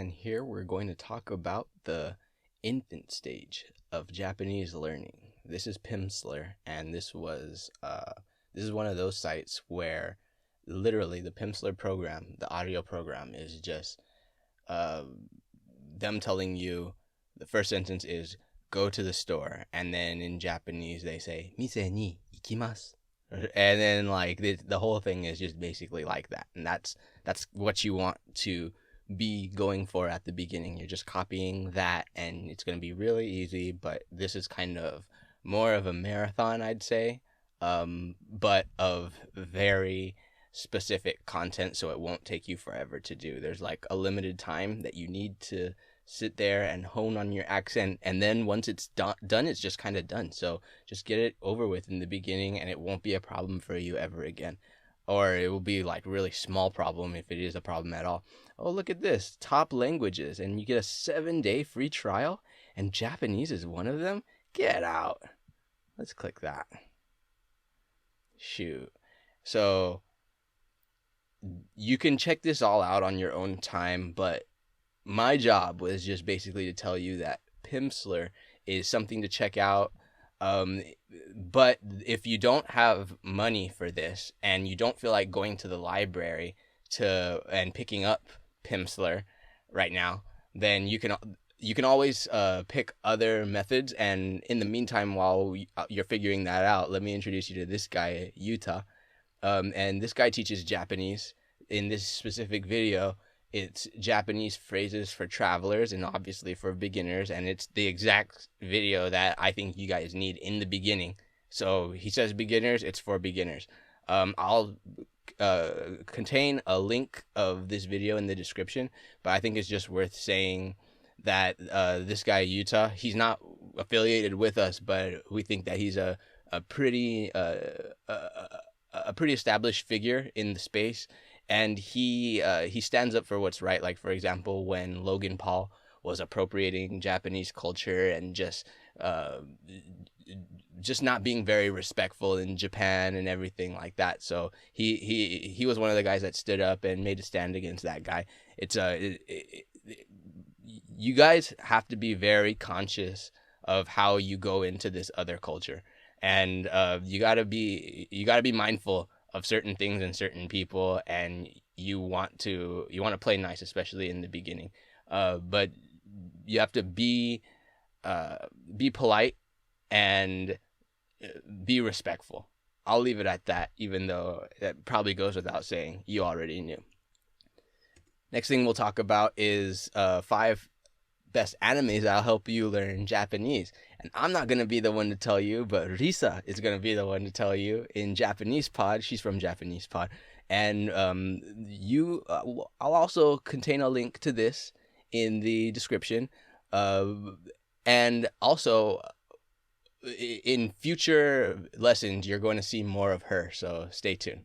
And here we're going to talk about the infant stage of Japanese learning. This is Pimsleur, and this is one of those sites where literally the Pimsleur program, the audio program, is just uh, them telling you the first sentence is go to the store, and then in Japanese they say mise ni ikimasu, and then like the whole thing is just basically like that, and that's what you want to be going for at the beginning. You're just copying that, and it's going to be really easy. But this is kind of more of a marathon, I'd say, but of very specific content, so it won't take you forever to do. There's like a limited time that you need to sit there and hone on your accent, and then once it's done, it's just kind of done. So just get it over with in the beginning, and it won't be a problem for you ever again, or it will be like really small problem if it is a problem at all. Oh, look at this, top languages, and you get a 7-day free trial, and Japanese is one of them. Get out. Let's click that. Shoot. So you can check this all out on your own time, but my job was just basically to tell you that Pimsleur is something to check out. Um, but if you don't have money for this and you don't feel like going to the library to and picking up Pimsleur right now, then you can always pick other methods. And in the meantime, while you're figuring that out, let me introduce you to this guy, Yuta. And this guy teaches Japanese. In this specific video, it's Japanese phrases for travelers and obviously for beginners, and it's the exact video that I think you guys need in the beginning. So he says beginners, it's for beginners. I'll contain a link of this video in the description, but I think it's just worth saying that this guy Yuta, he's not affiliated with us, but we think that he's a pretty a pretty established figure in the space, and he stands up for what's right. Like for example, when Logan Paul was appropriating Japanese culture and just not being very respectful in Japan and everything like that. So he was one of the guys that stood up and made a stand against that guy. You guys have to be very conscious of how you go into this other culture, and you gotta be mindful of certain things and certain people, and you want to play nice, especially in the beginning. But you have to be polite and be respectful. I'll leave it at that, even though that probably goes without saying. You already knew. Next thing we'll talk about is 5 best animes that'll help you learn Japanese. And I'm not going to be the one to tell you, but Risa is going to be the one to tell you in Japanese Pod. She's from Japanese Pod. And I'll also contain a link to this in the description. And also, in future lessons, you're going to see more of her. So stay tuned.